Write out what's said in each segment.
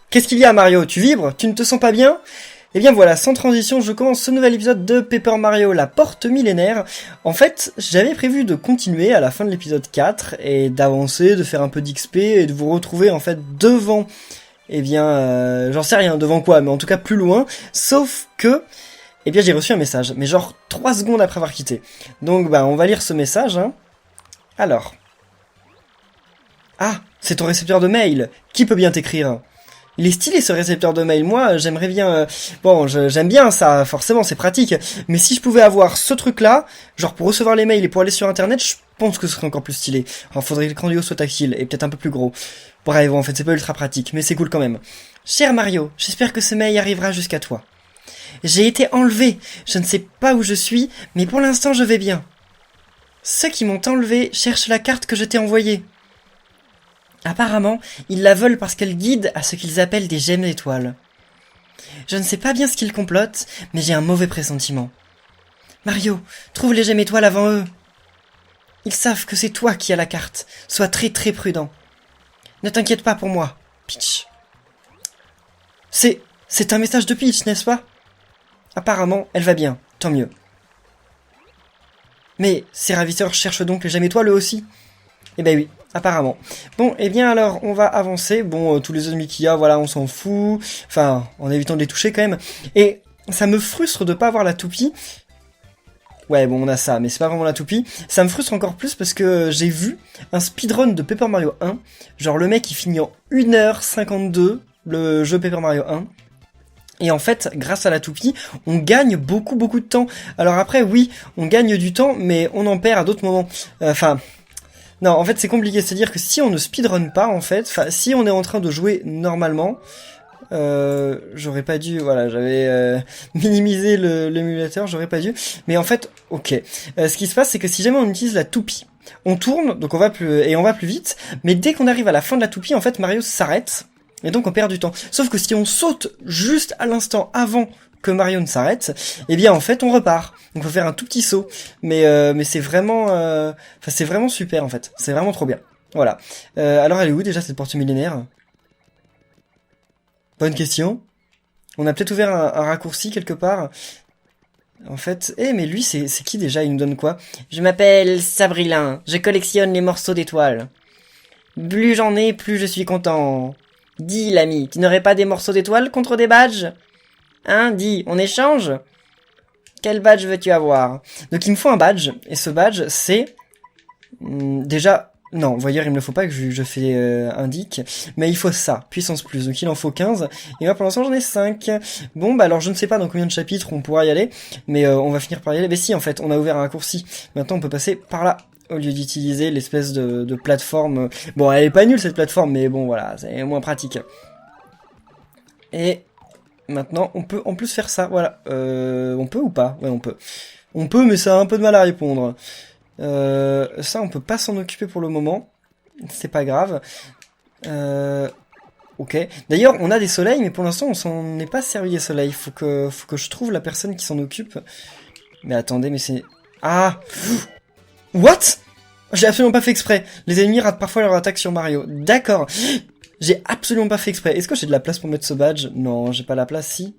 Qu'est-ce qu'il y a, Mario? Tu vibres? Tu ne te sens pas bien? Eh bien voilà, sans transition, je commence ce nouvel épisode de Paper Mario, la porte millénaire. En fait, j'avais prévu de continuer à la fin de l'épisode 4 et d'avancer, de faire un peu d'XP et de vous retrouver en fait devant, eh bien, j'en sais rien, devant quoi, mais en tout cas plus loin, sauf que, eh bien j'ai reçu un message, mais genre 3 secondes après avoir quitté. Donc bah on va lire ce message, hein. Alors. Ah, c'est ton récepteur de mail. Qui peut bien t'écrire? Il est stylé ce récepteur de mail. Moi, j'aimerais bien... Bon, j'aime bien ça, forcément, c'est pratique. Mais si je pouvais avoir ce truc-là, genre pour recevoir les mails et pour aller sur Internet, je pense que ce serait encore plus stylé. Alors, faudrait que l'écran du haut soit tactile et peut-être un peu plus gros. Bref, bon, en fait, c'est pas ultra pratique, mais c'est cool quand même. Cher Mario, j'espère que ce mail arrivera jusqu'à toi. J'ai été enlevé. Je ne sais pas où je suis, mais pour l'instant, je vais bien. Ceux qui m'ont enlevé cherchent la carte que je t'ai envoyée. Apparemment, ils la veulent parce qu'elle guide à ce qu'ils appellent des gemmes d'étoiles. Je ne sais pas bien ce qu'ils complotent, mais j'ai un mauvais pressentiment. Mario, trouve les gemmes étoiles avant eux. Ils savent que c'est toi qui as la carte. Sois très très prudent. Ne t'inquiète pas pour moi, Peach. C'est un message de Peach, n'est-ce pas? Apparemment, elle va bien, tant mieux. Mais ces ravisseurs cherchent donc les gemmes étoiles eux aussi? Eh ben oui, apparemment. Bon, eh bien alors, on va avancer. Bon, tous les ennemis qu'il y a, voilà, on s'en fout. Enfin, en évitant de les toucher quand même. Et ça me frustre de pas avoir la toupie. Ouais, bon, on a ça, mais c'est pas vraiment la toupie. Ça me frustre encore plus parce que j'ai vu un speedrun de Paper Mario 1. Genre, le mec, il finit en 1h52, le jeu Paper Mario 1. Et en fait, grâce à la toupie, on gagne beaucoup de temps. Alors après, oui, on gagne du temps, mais on en perd à d'autres moments. Non, en fait, c'est compliqué. C'est-à-dire que si on ne speedrun pas, en fait, si on est en train de jouer normalement, j'aurais pas dû, voilà, j'avais minimisé l'émulateur, j'aurais pas dû. Mais en fait, ok. Ce qui se passe, c'est que si jamais on utilise la toupie, on tourne, donc on va plus vite. Mais dès qu'on arrive à la fin de la toupie, en fait, Mario s'arrête. Et donc on perd du temps. Sauf que si on saute juste à l'instant avant que Mario ne s'arrête, eh bien en fait on repart. Donc faut faire un tout petit saut. Mais c'est vraiment, c'est vraiment super en fait. C'est vraiment trop bien. Voilà. Alors elle est où déjà cette porte millénaire? Bonne question. On a peut-être ouvert un raccourci quelque part. En fait, mais lui c'est qui déjà? Il nous donne quoi? Je m'appelle Sabrilin. Je collectionne les morceaux d'étoiles. Plus j'en ai, plus je suis content. Dis, l'ami, tu n'aurais pas des morceaux d'étoiles contre des badges? Hein, dis, on échange? Quel badge veux-tu avoir? Donc il me faut un badge, et ce badge, c'est... déjà... Non, voyez, il me le faut pas que je fais indique, mais il faut ça, puissance plus, donc il en faut 15, et moi pour l'instant j'en ai 5. Bon, bah alors je ne sais pas dans combien de chapitres on pourra y aller, mais on va finir par y aller. Mais si, en fait, on a ouvert un raccourci, maintenant on peut passer par là, au lieu d'utiliser l'espèce de plateforme. Bon, elle est pas nulle cette plateforme, mais bon voilà, c'est moins pratique. Et maintenant, on peut en plus faire ça, voilà. On peut ou pas? Ouais, on peut. On peut, mais ça a un peu de mal à répondre. Ça, on peut pas s'en occuper pour le moment. C'est pas grave. Ok. D'ailleurs, on a des soleils, mais pour l'instant, on s'en est pas servi des soleils. Faut que je trouve la personne qui s'en occupe. Mais attendez, mais c'est... Ah! What? J'ai absolument pas fait exprès. Les ennemis ratent parfois leur attaque sur Mario. D'accord. J'ai absolument pas fait exprès. Est-ce que j'ai de la place pour mettre ce badge? Non, j'ai pas la place, si.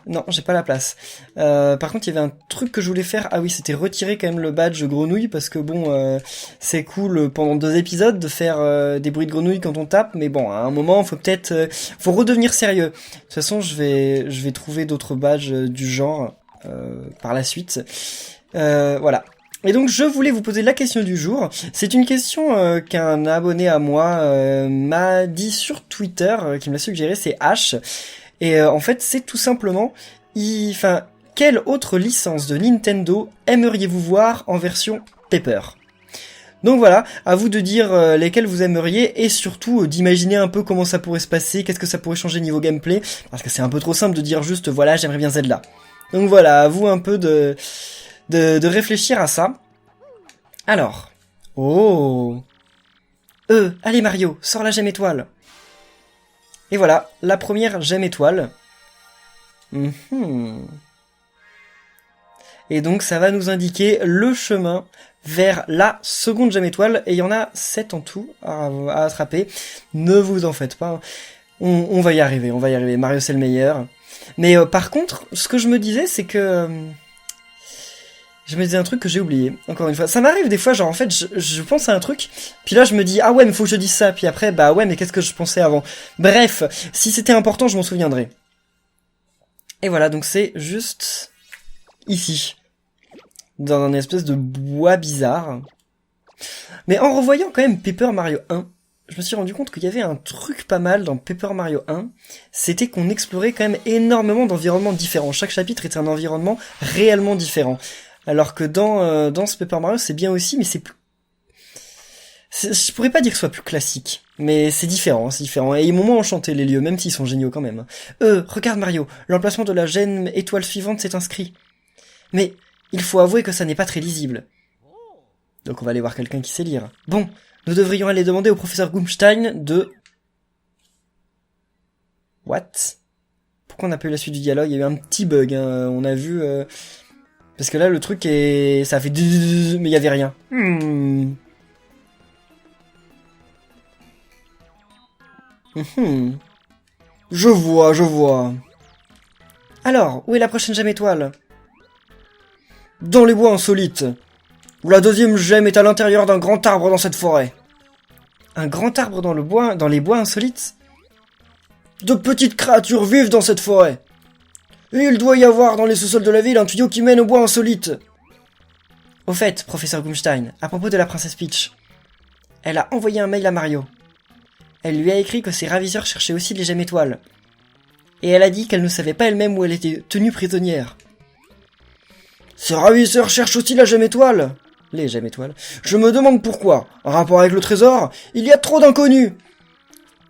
Non, j'ai pas la place. Par contre, il y avait un truc que je voulais faire. Ah oui, c'était retirer quand même le badge grenouille, parce que bon, c'est cool pendant 2 épisodes de faire des bruits de grenouille quand on tape, mais bon, à un moment, faut peut-être... faut redevenir sérieux. De toute façon, je vais trouver d'autres badges du genre par la suite. Voilà. Et donc je voulais vous poser la question du jour. C'est une question qu'un abonné à moi m'a dit sur Twitter, qui me l'a suggéré, c'est H. Et en fait c'est tout simplement, quelle autre licence de Nintendo aimeriez-vous voir en version Paper? Donc voilà, à vous de dire lesquels vous aimeriez et surtout d'imaginer un peu comment ça pourrait se passer, qu'est-ce que ça pourrait changer niveau gameplay, parce que c'est un peu trop simple de dire juste voilà j'aimerais bien Zelda. Donc voilà, à vous un peu de réfléchir à ça. Alors. Oh. Allez Mario, sors la gemme étoile. Et voilà, la première gemme étoile. Et donc ça va nous indiquer le chemin vers la seconde gemme étoile. Et il y en a 7 en tout à attraper. Ne vous en faites pas. On va y arriver, on va y arriver. Mario, c'est le meilleur. Mais par contre, ce que je me disais, c'est que... je me disais un truc que j'ai oublié, encore une fois. Ça m'arrive des fois, genre en fait, je pense à un truc, puis là je me dis, ah ouais, mais faut que je dise ça, puis après, bah ouais, mais qu'est-ce que je pensais avant? Bref, si c'était important, je m'en souviendrai. Et voilà, donc c'est juste ici, dans un espèce de bois bizarre. Mais en revoyant quand même Paper Mario 1, je me suis rendu compte qu'il y avait un truc pas mal dans Paper Mario 1, c'était qu'on explorait quand même énormément d'environnements différents. Chaque chapitre était un environnement réellement différent. Alors que dans ce Paper Mario, c'est bien aussi, mais c'est plus... je pourrais pas dire que ce soit plus classique, mais c'est différent, c'est différent. Et ils m'ont moins enchanté les lieux, même s'ils sont géniaux quand même. Regarde Mario, l'emplacement de la gemme étoile suivante s'est inscrit. Mais il faut avouer que ça n'est pas très lisible. Donc on va aller voir quelqu'un qui sait lire. Bon, nous devrions aller demander au professeur Gumstein de... What? Pourquoi on n'a pas eu la suite du dialogue? Il y a eu un petit bug, hein. On a vu... Parce que là, le truc est... ça fait... mais il y avait rien. Je vois. Alors, où est la prochaine gemme étoile? Dans les bois insolites. La deuxième gemme est à l'intérieur d'un grand arbre dans cette forêt. Un grand arbre dans les bois insolites? De petites créatures vivent dans cette forêt. Et il doit y avoir dans les sous-sols de la ville un tuyau qui mène au bois insolite. Au fait, professeur Gumstein, à propos de la princesse Peach, elle a envoyé un mail à Mario. Elle lui a écrit que ses ravisseurs cherchaient aussi les gemmes étoiles. Et elle a dit qu'elle ne savait pas elle-même où elle était tenue prisonnière. Ces ravisseurs cherchent aussi la gemme étoile. Les gemmes étoiles. Je me demande pourquoi. En rapport avec le trésor, il y a trop d'inconnus.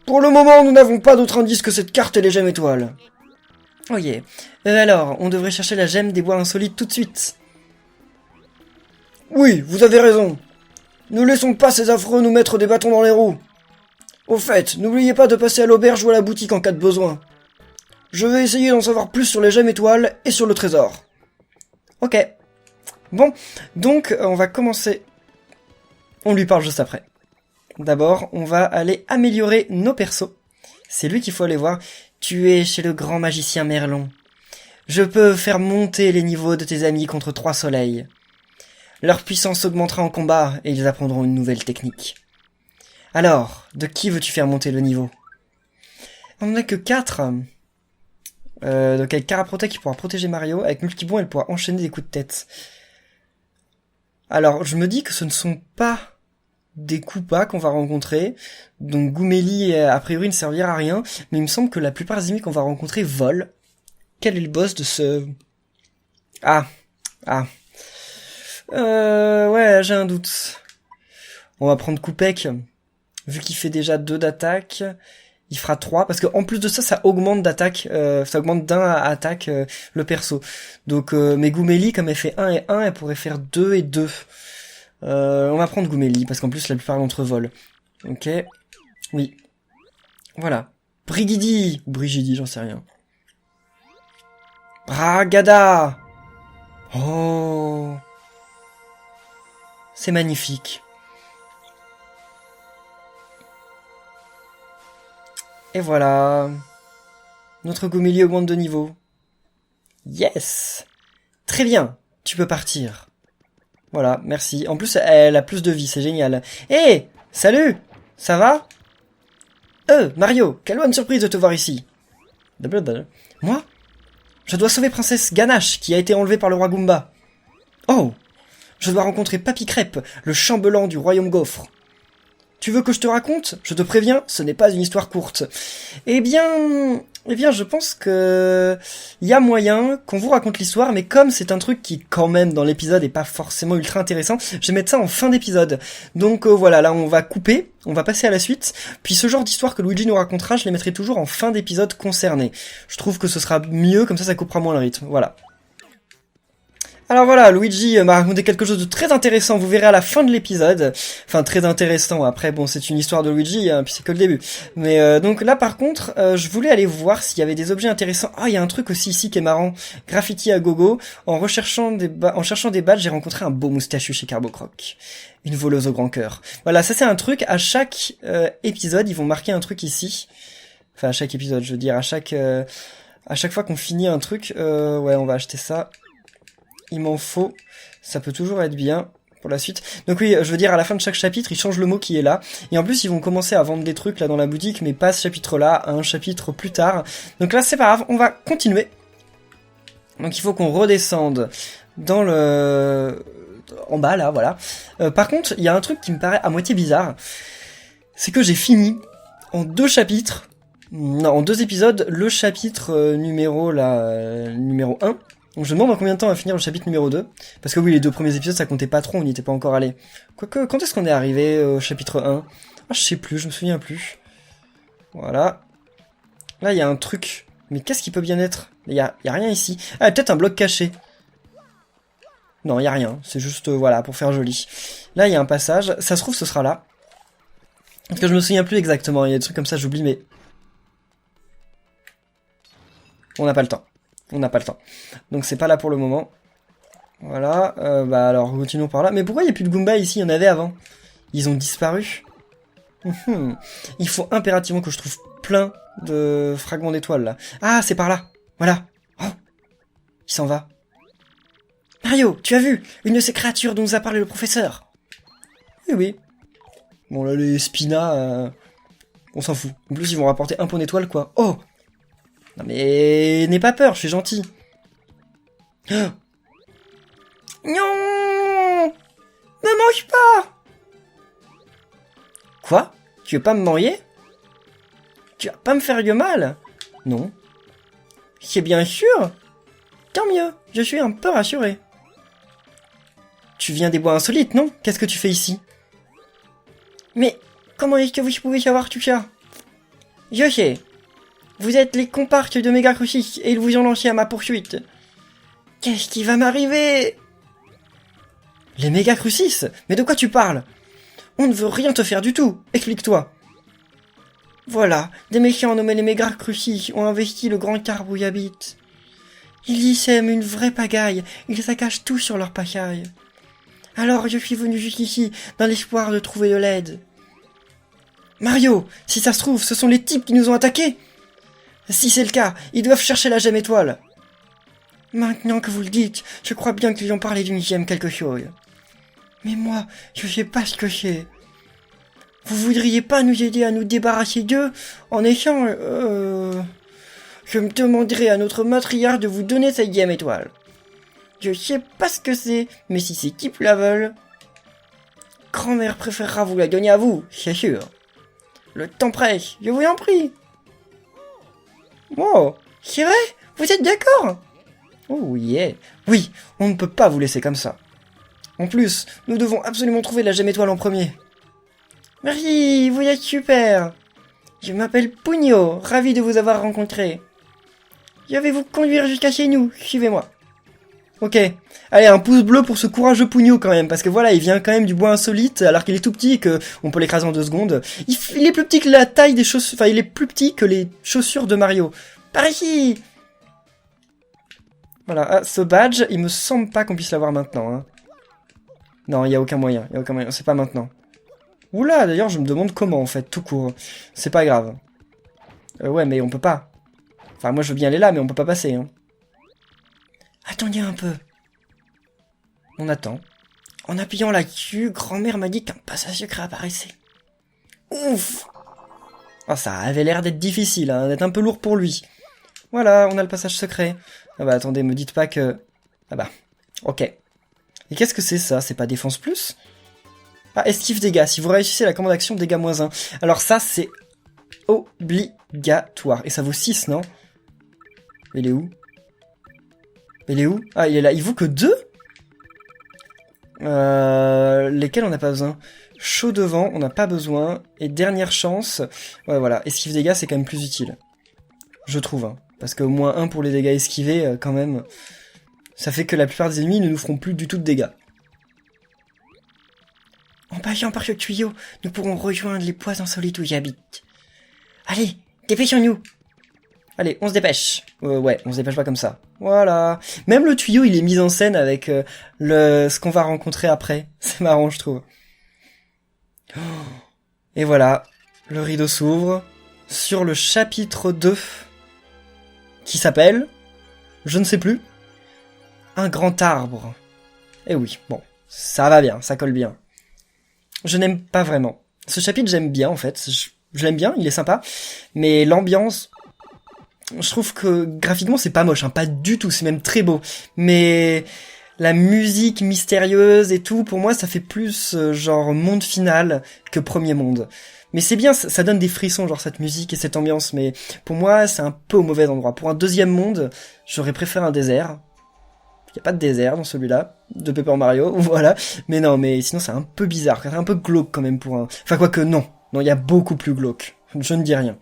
Pour le moment, nous n'avons pas d'autre indice que cette carte et les gemmes étoiles. Oh yeah. Alors, on devrait chercher la gemme des bois insolites tout de suite. Oui, vous avez raison. Ne laissons pas ces affreux nous mettre des bâtons dans les roues. Au fait, n'oubliez pas de passer à l'auberge ou à la boutique en cas de besoin. Je vais essayer d'en savoir plus sur les gemmes étoiles et sur le trésor. Ok. Bon, donc on va commencer. On lui parle juste après. D'abord, on va aller améliorer nos persos. C'est lui qu'il faut aller voir. Tu es chez le grand magicien Merlon. Je peux faire monter les niveaux de tes amis contre 3 soleils. Leur puissance augmentera en combat et ils apprendront une nouvelle technique. Alors, de qui veux-tu faire monter le niveau? On n'en a que 4. Donc avec Caraprota qui pourra protéger Mario, avec Multibon elle pourra enchaîner des coups de tête. Alors, je me dis que ce ne sont pas des Koopas qu'on va rencontrer, donc Goomélie a priori ne servira à rien, mais il me semble que la plupart des ennemis qu'on va rencontrer volent. Quel est le boss de ce... Ouais, j'ai un doute. On va prendre Koupek, vu qu'il fait déjà 2 d'attaque, il fera 3, parce que en plus de ça, ça augmente d'attaque, ça augmente d'un à attaque le perso. Donc, mais Goomélie, comme elle fait 1 et 1, elle pourrait faire 2 et 2. On va prendre Goomélie, parce qu'en plus, la plupart d'entre eux volent. Ok. Oui. Voilà. Brigidi, ou Brigidi, j'en sais rien. Bragada. Oh. C'est magnifique. Et voilà. Notre Goomélie augmente de niveau. Yes. Très bien. Tu peux partir. Voilà, merci. En plus, elle a plus de vie, c'est génial. Hé, salut. Ça va? Mario, quelle bonne surprise de te voir ici. Moi? Je dois sauver princesse Ganache, qui a été enlevée par le roi Goomba. Oh. Je dois rencontrer Papy Crêpe, le chambellan du royaume Gaufre. Tu veux que je te raconte? Je te préviens, ce n'est pas une histoire courte. Eh bien, je pense que il y a moyen qu'on vous raconte l'histoire, mais comme c'est un truc qui, quand même, dans l'épisode, est pas forcément ultra intéressant, je vais mettre ça en fin d'épisode. Donc voilà, là, on va couper, on va passer à la suite, puis ce genre d'histoire que Luigi nous racontera, je les mettrai toujours en fin d'épisode concerné. Je trouve que ce sera mieux, comme ça coupera moins le rythme, voilà. Alors voilà, Luigi m'a raconté quelque chose de très intéressant, vous verrez à la fin de l'épisode. Enfin, très intéressant, après bon, c'est une histoire de Luigi, hein, puis c'est que le début. Mais donc là par contre, je voulais aller voir s'il y avait des objets intéressants. Ah, il y a un truc aussi ici qui est marrant, graffiti à gogo. En cherchant des balles, j'ai rencontré un beau moustachu chez Carbocroc. Une voleuse au grand cœur. Voilà, ça c'est un truc, à chaque épisode, ils vont marquer un truc ici. Enfin, à chaque épisode, je veux dire, à chaque fois qu'on finit un truc, ouais, on va acheter ça. Il m'en faut. Ça peut toujours être bien pour la suite. Donc oui, je veux dire, à la fin de chaque chapitre, ils changent le mot qui est là. Et en plus, ils vont commencer à vendre des trucs là dans la boutique, mais pas ce chapitre-là, un chapitre plus tard. Donc là, c'est pas grave, on va continuer. Donc il faut qu'on redescende dans le... en bas là, voilà. Par contre, il y a un truc qui me paraît à moitié bizarre. C'est que j'ai fini en 2 chapitres, non, en 2 épisodes, le chapitre numéro 1. Donc je me demande en combien de temps on va finir le chapitre numéro 2. Parce que oui, les 2 premiers épisodes, ça comptait pas trop, on n'y était pas encore allé. Quoique, quand est-ce qu'on est arrivé au chapitre 1 ? Ah, je sais plus, je me souviens plus. Voilà. Là, il y a un truc. Mais qu'est-ce qui peut bien être ? Il y a rien ici. Ah, peut-être un bloc caché. Non, il y a rien. C'est juste, voilà, pour faire joli. Là, il y a un passage. Ça se trouve, ce sera là. Parce que je me souviens plus exactement. Il y a des trucs comme ça, j'oublie, mais... on n'a pas le temps. On n'a pas le temps. Donc c'est pas là pour le moment. Voilà. Bah alors, continuons par là. Mais pourquoi il n'y a plus de Goomba ici ? Il y en avait avant. Ils ont disparu. Il faut impérativement que je trouve plein de fragments d'étoiles, là. Ah, c'est par là. Voilà. Oh, il s'en va. Mario, tu as vu une de ces créatures dont nous a parlé le professeur ? Eh oui. Bon, là, les Spina, on s'en fout. En plus, ils vont rapporter un point d'étoile, quoi. Oh ! Non mais, n'aie pas peur, je suis gentil. Oh. Non ! Me mange pas ! Quoi ? Tu veux pas me manger ? Tu vas pas me faire de mal ? Non. C'est bien sûr ? Tant mieux, je suis un peu rassuré. Tu viens des bois insolites, non ? Qu'est-ce que tu fais ici ? Mais comment est-ce que vous pouvez savoir tout ça ? Je sais. Vous êtes les comparses de Megacrucis et ils vous ont lancé à ma poursuite. Qu'est-ce qui va m'arriver ? Les Megacrucis ? Mais de quoi tu parles ? On ne veut rien te faire du tout. Explique-toi. Voilà, des méchants nommés les Megacrucis ont investi le grand arbre où ils habitent. Ils y sèment une vraie pagaille, ils saccagent tout sur leur passage. Alors je suis venu jusqu'ici dans l'espoir de trouver de l'aide. Mario, si ça se trouve, ce sont les types qui nous ont attaqués. Si c'est le cas, ils doivent chercher la gemme étoile. Maintenant que vous le dites, je crois bien qu'ils ont parlé d'une gemme quelque chose. Mais moi, je sais pas ce que c'est. Vous voudriez pas nous aider à nous débarrasser d'eux en échange, je me demanderai à notre matriarche de vous donner cette gemme étoile. Je sais pas ce que c'est, mais si ces types la veulent... Grand-mère préférera vous la donner à vous, c'est sûr. Le temps presse, je vous en prie. Wow, c'est vrai ? Vous êtes d'accord ? Oh yeah. Oui, on ne peut pas vous laisser comme ça. En plus, nous devons absolument trouver la gemme étoile en premier. Merci, vous êtes super. Je m'appelle Pugno, ravi de vous avoir rencontré. Je vais vous conduire jusqu'à chez nous, suivez-moi. Ok, allez, un pouce bleu pour ce courageux Pugno quand même, parce que voilà, il vient quand même du bois insolite, alors qu'il est tout petit et qu'on peut l'écraser en 2 secondes. Il est plus petit que la taille des chaussures, enfin il est plus petit que les chaussures de Mario. Par ici. Voilà, ah, ce badge, il me semble pas qu'on puisse l'avoir maintenant. Hein. Non, il y a aucun moyen, c'est pas maintenant. Oula, d'ailleurs, je me demande comment, en fait, tout court. C'est pas grave. Ouais, mais on peut pas. Enfin, moi, je veux bien aller là, mais on peut pas passer, hein. Attendez un peu. On attend. En appuyant là-dessus, grand-mère m'a dit qu'un passage secret apparaissait. Ouf! Ah, ça avait l'air d'être difficile, hein, d'être un peu lourd pour lui. Voilà, on a le passage secret. Ah bah, attendez, me dites pas que... Ah bah, ok. Et qu'est-ce que c'est, ça ? C'est pas défense plus ? Ah, esquive dégâts. Si vous réussissez la commande action, dégâts -1. Alors ça, c'est obligatoire. Et ça vaut 6, non ? Mais il est où ? Ah, il est là. Il vaut que 2 ? Lesquels on n'a pas besoin ? Chaud devant, on n'a pas besoin. Et dernière chance... Ouais, voilà. Esquive dégâts, c'est quand même plus utile. Je trouve, hein. Parce que -1 pour les dégâts esquivés, quand même... Ça fait que la plupart des ennemis ne nous feront plus du tout de dégâts. En passant par ce tuyau, nous pourrons rejoindre les bois insolites où j'habite. Allez, dépêchons-nous. Allez, on se dépêche. Ouais, on se dépêche pas comme ça. Voilà. Même le tuyau, il est mis en scène avec ce qu'on va rencontrer après. C'est marrant, je trouve. Et voilà, le rideau s'ouvre. sur le chapitre 2, qui s'appelle, je ne sais plus, un grand arbre. Eh oui, bon, ça va bien, ça colle bien. Je n'aime pas vraiment. Ce chapitre, j'aime bien, en fait. Je l'aime bien, il est sympa. Mais l'ambiance, je trouve que graphiquement, c'est pas moche, hein, pas du tout, c'est même très beau. Mais la musique mystérieuse et tout, pour moi, ça fait plus genre monde final que premier monde. Mais c'est bien, ça donne des frissons, genre cette musique et cette ambiance. Mais pour moi, c'est un peu au mauvais endroit. Pour un deuxième monde, j'aurais préféré un désert. Il n'y a pas de désert dans celui-là, de Paper Mario, voilà. Mais non, mais sinon c'est un peu bizarre, c'est un peu glauque quand même pour un... Enfin quoique non, il y a beaucoup plus glauque. Je ne dis rien.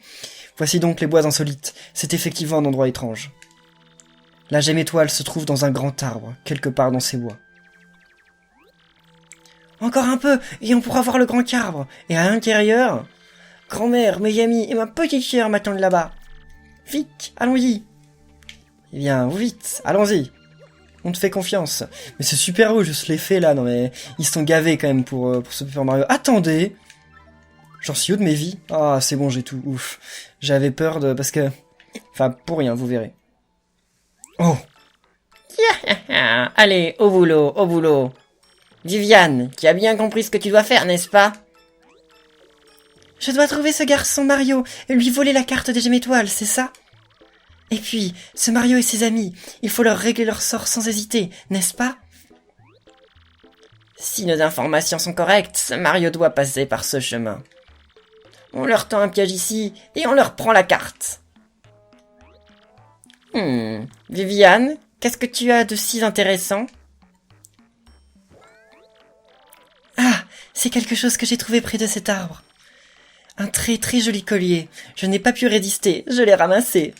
Voici donc les bois insolites. C'est effectivement un endroit étrange. La gemme étoile se trouve dans un grand arbre, quelque part dans ces bois. Encore un peu, et on pourra voir le grand arbre. Et à l'intérieur, grand-mère, mes amis et ma petite sœur m'attendent là-bas. Vite, allons-y. Eh bien, vite, allons-y. On te fait confiance. Mais c'est super beau, juste l'effet là, non mais... Ils se sont gavés quand même pour ce Paper Mario. Attendez. J'en suis où de mes vies? Ah, c'est bon, j'ai tout, ouf. J'avais peur de... parce que... Enfin, pour rien, vous verrez. Oh. Allez, au boulot, au boulot. Viviane, tu as bien compris ce que tu dois faire, n'est-ce pas? Je dois trouver ce garçon Mario et lui voler la carte des gemmes étoiles, c'est ça? Et puis, ce Mario et ses amis, il faut leur régler leur sort sans hésiter, n'est-ce pas? Si nos informations sont correctes, Mario doit passer par ce chemin. On leur tend un piège ici, et on leur prend la carte. Viviane, qu'est-ce que tu as de si intéressant? Ah, c'est quelque chose que j'ai trouvé près de cet arbre. Un très très joli collier. Je n'ai pas pu résister, je l'ai ramassé.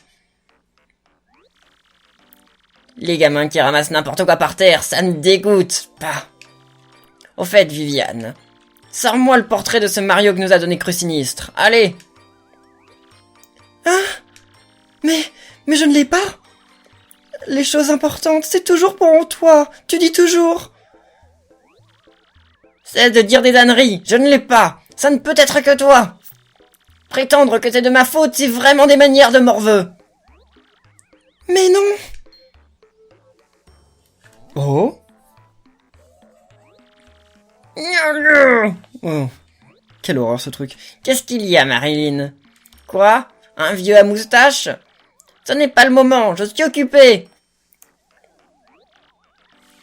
Les gamins qui ramassent n'importe quoi par terre, ça ne dégoûte pas. Au fait, Viviane, sors-moi le portrait de ce Mario que nous a donné Cru Sinistre. Allez! Ah! Mais je ne l'ai pas! Les choses importantes, c'est toujours pour toi! Tu dis toujours! Cesse de dire des âneries, je ne l'ai pas! Ça ne peut être que toi! Prétendre que c'est de ma faute, c'est vraiment des manières de morveux! Mais non! Oh? Oh, quelle horreur ce truc. Qu'est-ce qu'il y a, Marilyn? Quoi? Un vieux à moustache? Ce n'est pas le moment, je suis occupé.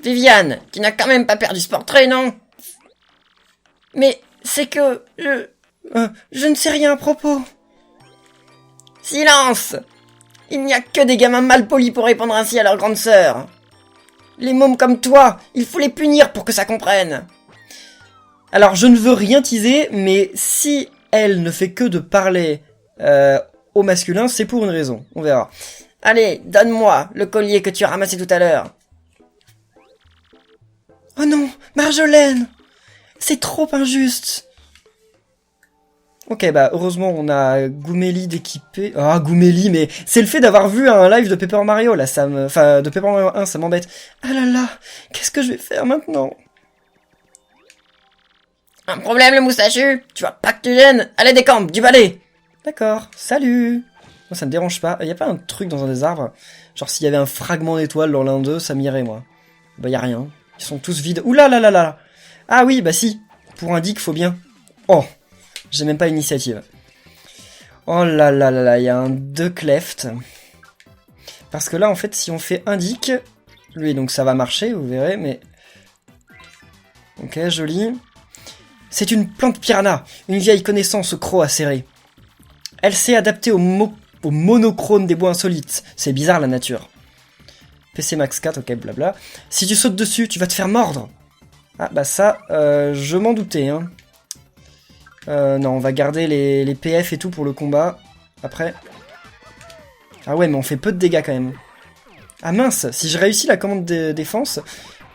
Viviane, tu n'as quand même pas perdu ce portrait, non? Mais c'est que... je ne sais rien à propos. Silence! Il n'y a que des gamins mal polis pour répondre ainsi à leur grande sœur. Les mômes comme toi, il faut les punir pour que ça comprenne. Alors, je ne veux rien teaser, mais si elle ne fait que de parler au masculin, c'est pour une raison. On verra. Allez, donne-moi le collier que tu as ramassé tout à l'heure. Oh non, Marjolaine! C'est trop injuste. Ok, bah heureusement on a Goumélie d'équiper. Ah, Goumélie, mais c'est le fait d'avoir vu un live de Paper Mario, là, ça me... Enfin, de Paper Mario 1, ça m'embête. Ah là là, qu'est-ce que je vais faire maintenant? Un problème, le moustachu? Tu vois pas que tu gênes? Allez, décampe, du balai! D'accord, salut! Moi, ça me dérange pas. Y a pas un truc dans un des arbres? Genre, s'il y avait un fragment d'étoile dans l'un d'eux, ça m'irait, moi. Bah, y a rien. Ils sont tous vides. Ouh là là là là! Ah oui, bah si. Pour un dick, faut bien. Oh! J'ai même pas l'initiative. Oh là là là là, il y a un 2 cleft. Parce que là, en fait, si on fait un dick, lui, donc ça va marcher, vous verrez, mais... Ok, joli. C'est une plante piranha, une vieille connaissance au croc acéré. Elle s'est adaptée au monochrome des bois insolites. C'est bizarre, la nature. PC Max 4, ok, blabla. Si tu sautes dessus, tu vas te faire mordre. Ah, bah ça, je m'en doutais, hein. Non, on va garder les PF et tout pour le combat. Après. Ah ouais, mais on fait peu de dégâts quand même. Ah mince, si je réussis la commande de défense,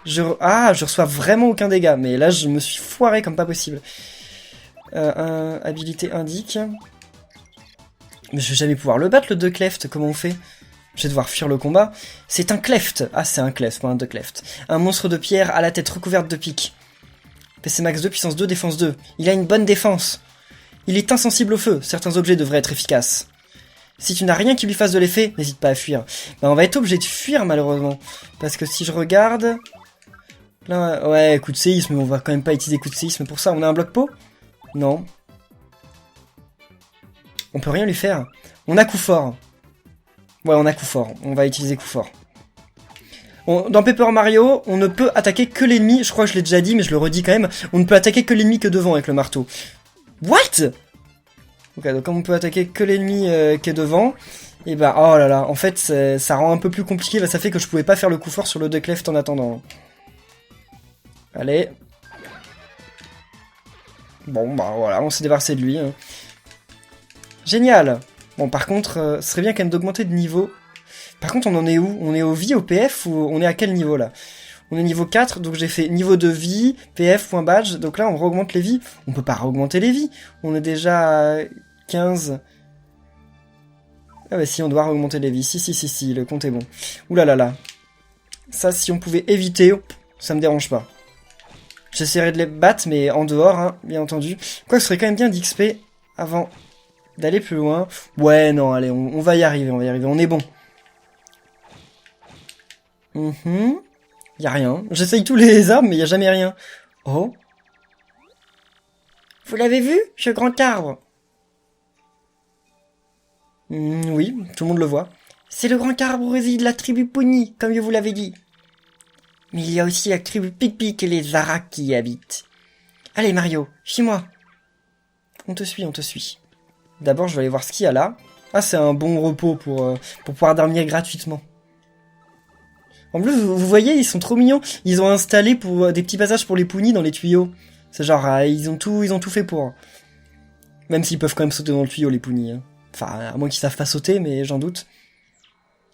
je reçois vraiment aucun dégât. Mais là, je me suis foiré comme pas possible. Habilité indique. Mais je vais jamais pouvoir le battre, le 2 cleft. Comment on fait? Je vais devoir fuir le combat. C'est un cleft. Ah, c'est un cleft, pas un 2 cleft. Un monstre de pierre à la tête recouverte de pics. PC Max 2, puissance 2, défense 2. Il a une bonne défense. Il est insensible au feu, certains objets devraient être efficaces. Si tu n'as rien qui lui fasse de l'effet, n'hésite pas à fuir. Bah on va être obligé de fuir malheureusement. Parce que si je regarde... Là, ouais, coup de séisme, on va quand même pas utiliser coup de séisme pour ça. On a un bloc pot? Non. On peut rien lui faire. On a coup fort. Ouais, on a coup fort. On va utiliser coup fort. Dans Paper Mario, on ne peut attaquer que l'ennemi. Je crois que je l'ai déjà dit, mais je le redis quand même. On ne peut attaquer que l'ennemi que devant avec le marteau. What? Ok, donc comme on peut attaquer que l'ennemi qui est devant, et bah, oh là là, en fait, ça rend un peu plus compliqué. Là, ça fait que je pouvais pas faire le coup fort sur le duck left en attendant. Allez. Bon, bah voilà, on s'est débarrassé de lui. Hein. Génial. Bon, par contre, ce serait bien quand même d'augmenter de niveau. Par contre, on en est où? On est au vie, au PF, ou on est à quel niveau, là? On est niveau 4, donc j'ai fait niveau de vie, PF, point badge, donc là, on augmente les vies. On peut pas augmenter les vies. On est déjà à 15. Ah bah si, on doit augmenter les vies. Si, le compte est bon. Ouh là là là. Ça, si on pouvait éviter, ça me dérange pas. J'essaierai de les battre, mais en dehors, hein, bien entendu. Quoi, ce serait quand même bien d'XP avant d'aller plus loin. Ouais, non, allez, on va y arriver, on est bon. Y a rien. J'essaye tous les arbres, mais y a jamais rien. Oh. Vous l'avez vu, ce grand arbre? Oui, tout le monde le voit. C'est le grand arbre où réside la tribu Pony, comme je vous l'avais dit. Mais il y a aussi la tribu Pic-Pic et les Zarak qui y habitent. Allez Mario, suis-moi. On te suit. D'abord, je vais aller voir ce qu'il y a là. Ah, c'est un bon repos pour pouvoir dormir gratuitement. En plus, vous voyez, ils sont trop mignons. Ils ont installé pour des petits passages pour les Pony dans les tuyaux. C'est genre, ils ont tout fait pour. Même s'ils peuvent quand même sauter dans le tuyau, les Pony. Hein. Enfin, à moins qu'ils savent pas sauter, mais j'en doute.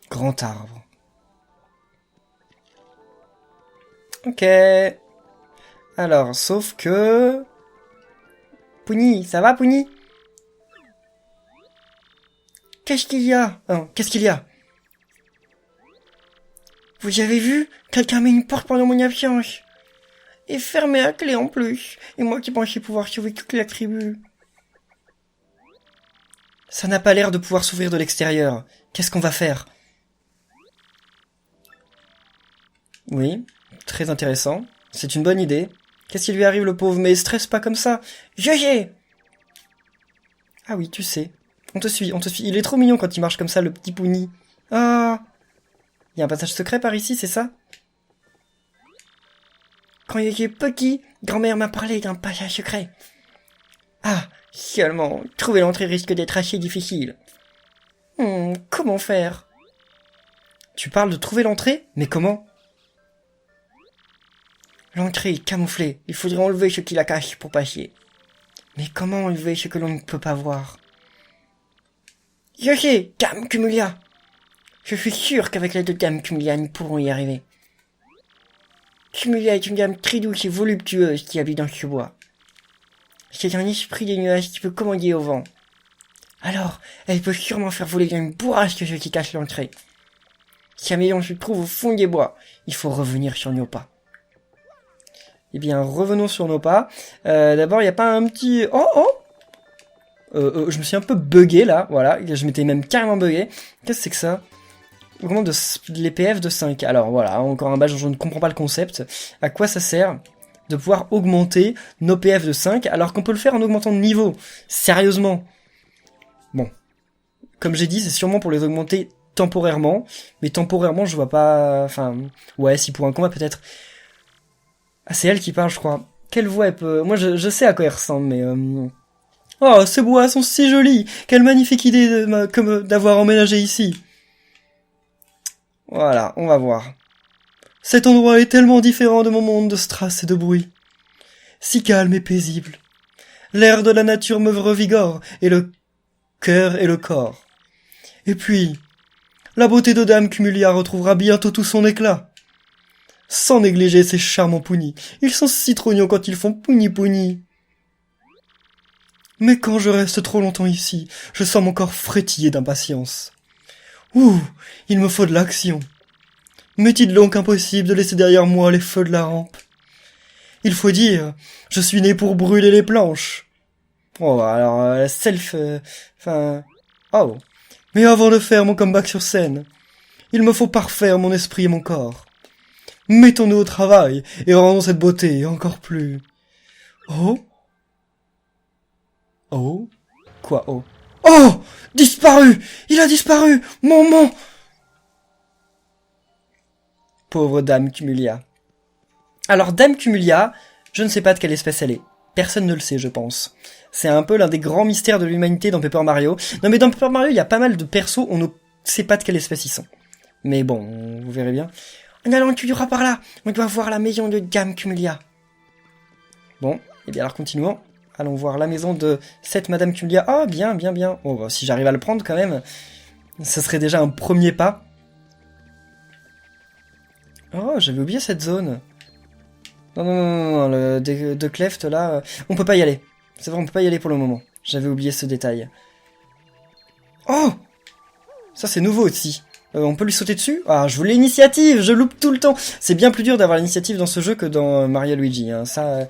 Grand arbre. Ok. Alors, sauf que... Pony, ça va, Pony? Qu'est-ce qu'il y a? Qu'est-ce qu'il y a? Vous avez vu? Quelqu'un met une porte pendant mon absence. Et fermée à clé en plus. Et moi qui pensais pouvoir sauver toute la tribu. Ça n'a pas l'air de pouvoir s'ouvrir de l'extérieur. Qu'est-ce qu'on va faire? Oui, très intéressant. C'est une bonne idée. Qu'est-ce qui lui arrive, le pauvre? Mais stresse pas comme ça. GG! Ah oui, tu sais. On te suit. Il est trop mignon quand il marche comme ça, le petit Pony. Ah! Il y a un passage secret par ici, c'est ça? Quand j'étais petit, grand-mère m'a parlé d'un passage secret. Ah, seulement, trouver l'entrée risque d'être assez difficile. Comment faire? Tu parles de trouver l'entrée? Mais comment? L'entrée est camouflée. Il faudrait enlever ce qui la cache pour passer. Mais comment enlever ce que l'on ne peut pas voir? Je sais, Dame Cumulia. Je suis sûr qu'avec l'aide de Dame Cumulia, nous pourrons y arriver. Cumulia est une dame très douce et voluptueuse qui habite dans ce bois. C'est un esprit des nuages qui peut commander au vent. Alors, elle peut sûrement faire voler une bourrasque ce qui cache l'entrée. Sa maison se trouve au fond des bois. Il faut revenir sur nos pas. Eh bien, revenons sur nos pas. D'abord, il n'y a pas un petit... je me suis un peu bugué, là. Voilà, je m'étais même carrément bugué. Qu'est-ce que c'est que ça? Augmente les PF de 5. Alors, voilà, encore un badge, je ne comprends pas le concept. À quoi ça sert de pouvoir augmenter nos PF de 5, alors qu'on peut le faire en augmentant de niveau? Sérieusement. Bon. Comme j'ai dit, c'est sûrement pour les augmenter temporairement. Mais temporairement, je vois pas... Enfin, ouais, si pour un combat, peut-être... Ah, c'est elle qui parle, je crois. Quelle voix elle peut... Moi, je sais à quoi elle ressemble, mais... Oh, ces bois sont si jolis! Quelle magnifique idée d'avoir emménagé ici! Voilà, on va voir. Cet endroit est tellement différent de mon monde de strass et de bruit. Si calme et paisible. L'air de la nature me revigore, et le cœur et le corps. Et puis, la beauté de Dame Cumulia retrouvera bientôt tout son éclat. Sans négliger ces charmants Pony. Ils sont si trognons quand ils font pouni. Mais quand je reste trop longtemps ici, je sens mon corps frétiller d'impatience. Ouh, il me faut de l'action. M'est-il donc impossible de laisser derrière moi les feux de la rampe? Il faut dire, je suis né pour brûler les planches. Oh, alors, self... Enfin... oh. Mais avant de faire mon comeback sur scène, il me faut parfaire mon esprit et mon corps. Mettons-nous au travail et rendons cette beauté encore plus... Oh? Oh? Quoi, oh? Oh! Disparu! Il a disparu! Mon... Pauvre Dame Cumulia. Alors, Dame Cumulia, je ne sais pas de quelle espèce elle est. Personne ne le sait, je pense. C'est un peu l'un des grands mystères de l'humanité dans Paper Mario. Non mais dans Paper Mario, il y a pas mal de persos, on ne sait pas de quelle espèce ils sont. Mais bon, vous verrez bien. En allant tout droit par là, on doit voir la maison de Dame Cumulia. Bon, et bien alors continuons. Allons voir la maison de cette Madame Cumulia. Ah, bien, bien, bien. Oh, bah, si j'arrive à le prendre quand même, ce serait déjà un premier pas. Oh, j'avais oublié cette zone. Non, le de Cleft là, on peut pas y aller. C'est vrai, on peut pas y aller pour le moment. J'avais oublié ce détail. Oh! Ça c'est nouveau aussi. On peut lui sauter dessus? Ah, je voulais l'initiative, je loupe tout le temps. C'est bien plus dur d'avoir l'initiative dans ce jeu que dans Mario Luigi, hein. Ça,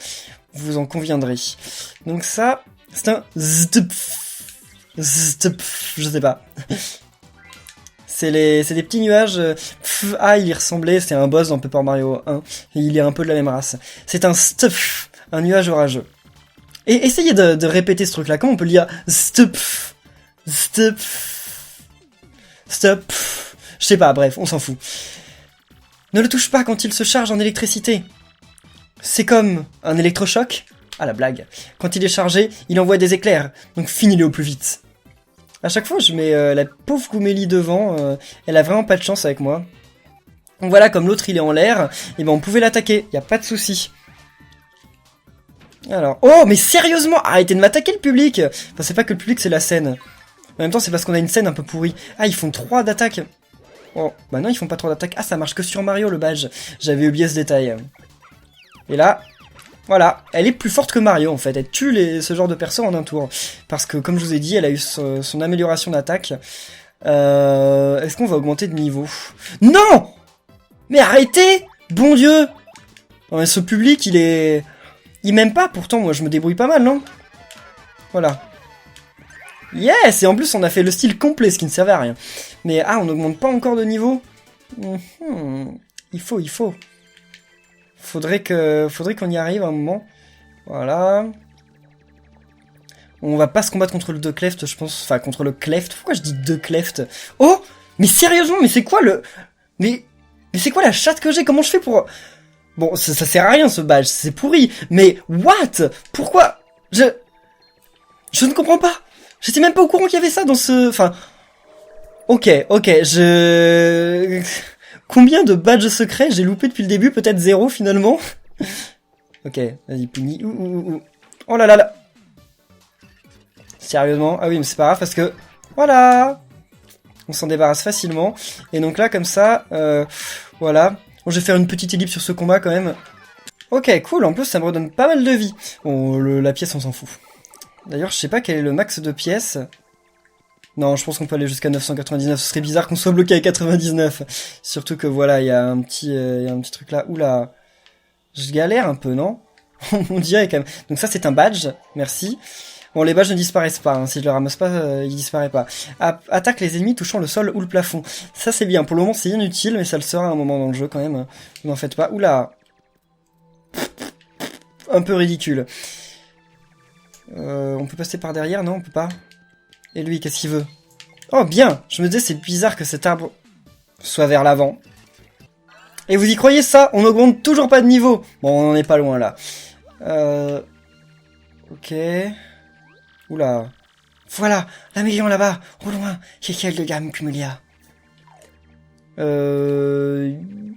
vous en conviendrez. Donc ça, c'est un je sais pas. C'est des petits nuages. Il y ressemblait, c'est un boss dans Paper Mario 1. Et il est un peu de la même race. C'est un stuff, un nuage orageux. Et essayez de répéter ce truc-là. Comment on peut lire stuff, stuff, stop. Je sais pas, bref, on s'en fout. Ne le touche pas quand il se charge en électricité. C'est comme un électrochoc. Ah la blague. Quand il est chargé, il envoie des éclairs. Donc finis-le au plus vite. À chaque fois, je mets la pauvre Goumélie devant. Elle a vraiment pas de chance avec moi. Donc voilà, comme l'autre il est en l'air, et ben on pouvait l'attaquer. Y a pas de souci. Alors, oh mais sérieusement, arrêtez de m'attaquer le public. Enfin c'est pas que le public, c'est la scène. En même temps, c'est parce qu'on a une scène un peu pourrie. Ah, ils font 3 d'attaque. Oh, bah non, ils font pas 3 d'attaque. Ah, ça marche que sur Mario le badge. J'avais oublié ce détail. Et là, voilà, elle est plus forte que Mario en fait, elle tue ce genre de perso en un tour. Parce que comme je vous ai dit, elle a eu son amélioration d'attaque. Est-ce qu'on va augmenter de niveau? Non! Mais arrêtez! Bon Dieu! Non mais ce public, il m'aime pas, pourtant moi je me débrouille pas mal, non? Voilà. Yes! Et en plus on a fait le style complet, ce qui ne servait à rien. Mais on n'augmente pas encore de niveau? Il faut. Faudrait qu'on y arrive à un moment. Voilà. On va pas se combattre contre le De Cleft, je pense. Enfin, contre le Cleft. Pourquoi je dis De Cleft? Oh! Mais sérieusement, mais c'est quoi le... Mais c'est quoi la chatte que j'ai? Comment je fais pour... Bon, ça sert à rien ce badge, c'est pourri. Mais what? Pourquoi? Je ne comprends pas. J'étais même pas au courant qu'il y avait ça dans ce... Enfin... Ok, Combien de badges secrets j'ai loupé depuis le début? Peut-être 0 finalement. Ok, vas-y, puni. Oh là là là. Sérieusement? Ah oui, mais c'est pas grave parce que... Voilà. On s'en débarrasse facilement. Et donc là, comme ça, voilà. Bon, je vais faire une petite ellipse sur ce combat quand même. Ok, cool. En plus, ça me redonne pas mal de vie. Bon, la pièce, on s'en fout. D'ailleurs, je sais pas quel est le max de pièces. Non, je pense qu'on peut aller jusqu'à 999. Ce serait bizarre qu'on soit bloqué à 99. Surtout que voilà, il y a un petit truc là. Oula. Je galère un peu, non? On dirait quand même. Donc ça, c'est un badge. Merci. Bon, les badges ne disparaissent pas. Hein. Si je le ramasse pas, il disparaît pas. Attaque les ennemis touchant le sol ou le plafond. Ça, c'est bien. Pour le moment, c'est inutile, mais ça le sera à un moment dans le jeu quand même. N'en faites pas. Oula. Un peu ridicule. On peut passer par derrière, non? On peut pas. Et lui, qu'est-ce qu'il veut? Oh, bien! Je me disais, c'est bizarre que cet arbre soit vers l'avant. Et vous y croyez ça? On n'augmente toujours pas de niveau. Bon, on en est pas loin, là. Ok. Oula. Voilà! La maison là-bas! Au loin! C'est celle de Dame Cumulia.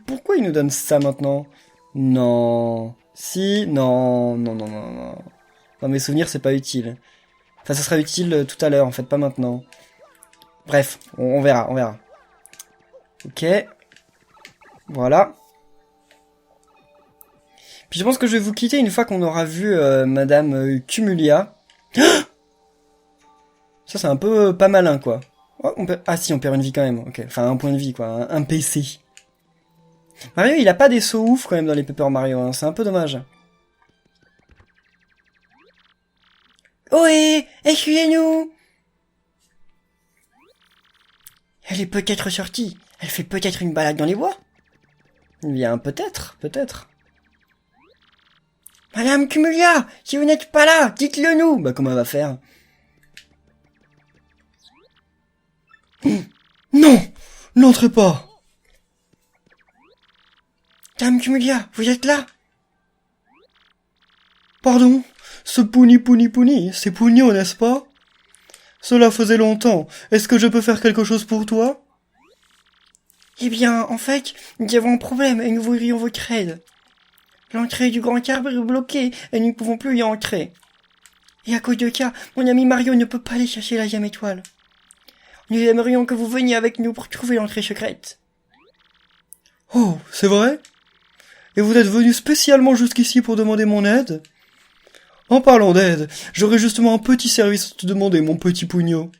Pourquoi il nous donne ça maintenant? Non. Si? Non. Dans mes souvenirs, c'est pas utile. Enfin, ça sera utile tout à l'heure, en fait, pas maintenant. Bref, on verra. Ok. Voilà. Puis je pense que je vais vous quitter une fois qu'on aura vu Madame Cumulia. Ça, c'est un peu pas malin, quoi. Oh, ah si, on perd une vie quand même. Ok, enfin, un point de vie, quoi. Un PC. Mario, il a pas des sauts ouf, quand même, dans les Paper Mario. Hein. C'est un peu dommage. Ohé, excusez-nous. Elle est peut-être sortie. Elle fait peut-être une balade dans les bois. Bien, peut-être. Madame Cumulia, si vous n'êtes pas là, dites-le nous. Bah, comment elle va faire? Non! N'entrez pas! Madame Cumulia, vous êtes là? Pardon? Ce Pouni, c'est Pugno, n'est-ce pas? Cela faisait longtemps. Est-ce que je peux faire quelque chose pour toi? Eh bien, en fait, nous avons un problème et nous voudrions votre aide. L'entrée du grand arbre est bloquée et nous ne pouvons plus y entrer. Et à cause de ça, mon ami Mario ne peut pas aller chercher la Diam Étoile. Nous aimerions que vous veniez avec nous pour trouver l'entrée secrète. Oh, c'est vrai? Et vous êtes venu spécialement jusqu'ici pour demander mon aide? En parlant d'aide, j'aurais justement un petit service à te demander, mon petit Pugno.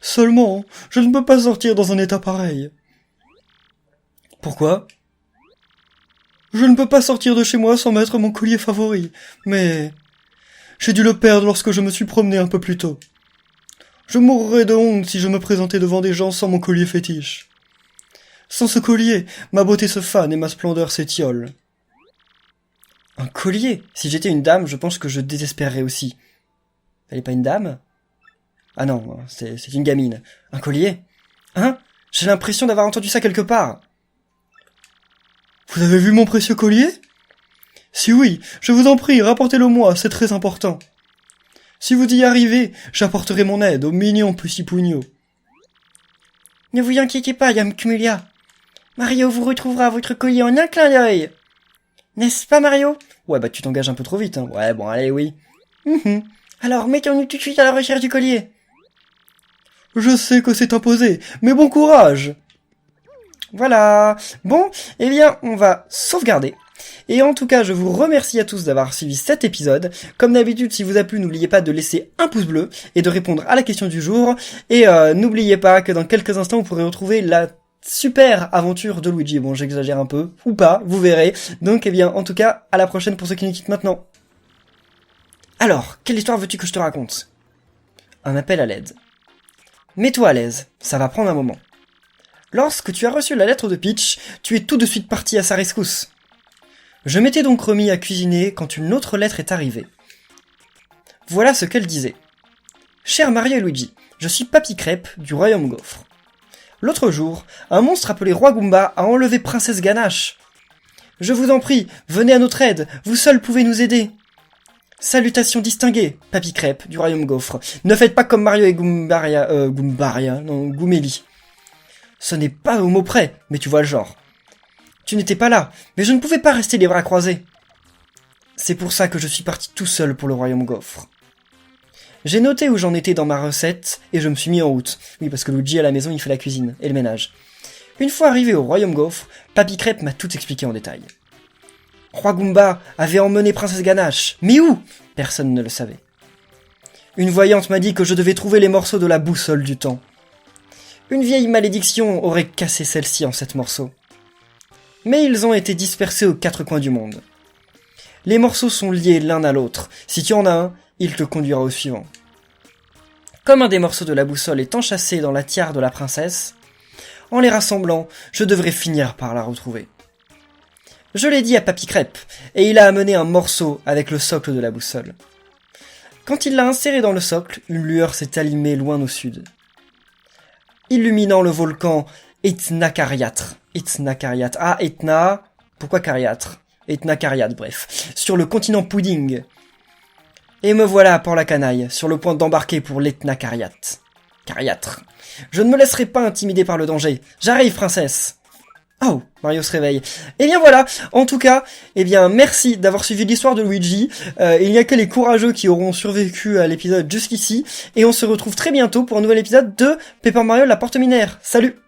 Seulement, je ne peux pas sortir dans un état pareil. Pourquoi? Je ne peux pas sortir de chez moi sans mettre mon collier favori, mais j'ai dû le perdre lorsque je me suis promené un peu plus tôt. Je mourrais de honte si je me présentais devant des gens sans mon collier fétiche. Sans ce collier, ma beauté se fane et ma splendeur s'étiole. Un collier? Si j'étais une dame, je pense que je désespérerais aussi. Elle est pas une dame? Ah non, c'est une gamine. Un collier? Hein? J'ai l'impression d'avoir entendu ça quelque part. Vous avez vu mon précieux collier? Si oui, je vous en prie, rapportez-le-moi, c'est très important. Si vous y arrivez, j'apporterai mon aide au mignon petit Pugno. Ne vous inquiétez pas, Dame Cumulia. Mario vous retrouvera votre collier en un clin d'œil. N'est-ce pas, Mario? Ouais, bah tu t'engages un peu trop vite, hein. Ouais, bon, allez, oui. Alors, mettons-nous tout de suite à la recherche du collier. Je sais que c'est imposé, mais bon courage! Voilà. Bon, eh bien, on va sauvegarder. Et en tout cas, je vous remercie à tous d'avoir suivi cet épisode. Comme d'habitude, si vous a plu, n'oubliez pas de laisser un pouce bleu et de répondre à la question du jour. Et n'oubliez pas que dans quelques instants, vous pourrez retrouver la super aventure de Luigi. Bon, j'exagère un peu, ou pas, vous verrez. Donc, eh bien, en tout cas, à la prochaine pour ceux qui nous quittent maintenant. Alors, quelle histoire veux-tu que je te raconte? Un appel à l'aide. Mets-toi à l'aise, ça va prendre un moment. Lorsque tu as reçu la lettre de Peach, tu es tout de suite parti à sa rescousse. Je m'étais donc remis à cuisiner quand une autre lettre est arrivée. Voilà ce qu'elle disait. Cher Mario et Luigi, je suis Papy Crêpe du Royaume Gaufre. L'autre jour, un monstre appelé Roi Goomba a enlevé Princesse Ganache. Je vous en prie, venez à notre aide, vous seuls pouvez nous aider. Salutations distinguées, Papy Crêpe du Royaume Gaufre. Ne faites pas comme Mario et Goomélie. Ce n'est pas au mot près, mais tu vois le genre. Tu n'étais pas là, mais je ne pouvais pas rester les bras croisés. C'est pour ça que je suis parti tout seul pour le Royaume Gaufre. J'ai noté où j'en étais dans ma recette, et je me suis mis en route. Oui, parce que Luigi à la maison, il fait la cuisine et le ménage. Une fois arrivé au Royaume Gaufre, Papy Crêpe m'a tout expliqué en détail. Roi Goomba avait emmené Princesse Ganache, mais où? Personne ne le savait. Une voyante m'a dit que je devais trouver les morceaux de la boussole du temps. Une vieille malédiction aurait cassé celle-ci en 7 morceaux. Mais ils ont été dispersés aux 4 coins du monde. Les morceaux sont liés l'un à l'autre. Si tu en as un, il te conduira au suivant. Comme un des morceaux de la boussole est enchâssé dans la tiare de la princesse, en les rassemblant, je devrais finir par la retrouver. Je l'ai dit à Papy Crêpe, et il a amené un morceau avec le socle de la boussole. Quand il l'a inséré dans le socle, une lueur s'est allumée loin au sud, illuminant le volcan Etna Cariatre. Ah, Etna... Pourquoi Cariatre? Etna Cariatre, bref. Sur le continent Pudding. Et me voilà, pour la canaille, sur le point d'embarquer pour l'Etna Cariatre. Je ne me laisserai pas intimider par le danger. J'arrive, princesse. Oh, Mario se réveille. Eh bien voilà, en tout cas, eh bien merci d'avoir suivi l'histoire de Luigi. Il n'y a que les courageux qui auront survécu à l'épisode jusqu'ici. Et on se retrouve très bientôt pour un nouvel épisode de Paper Mario la porte-minière. Salut!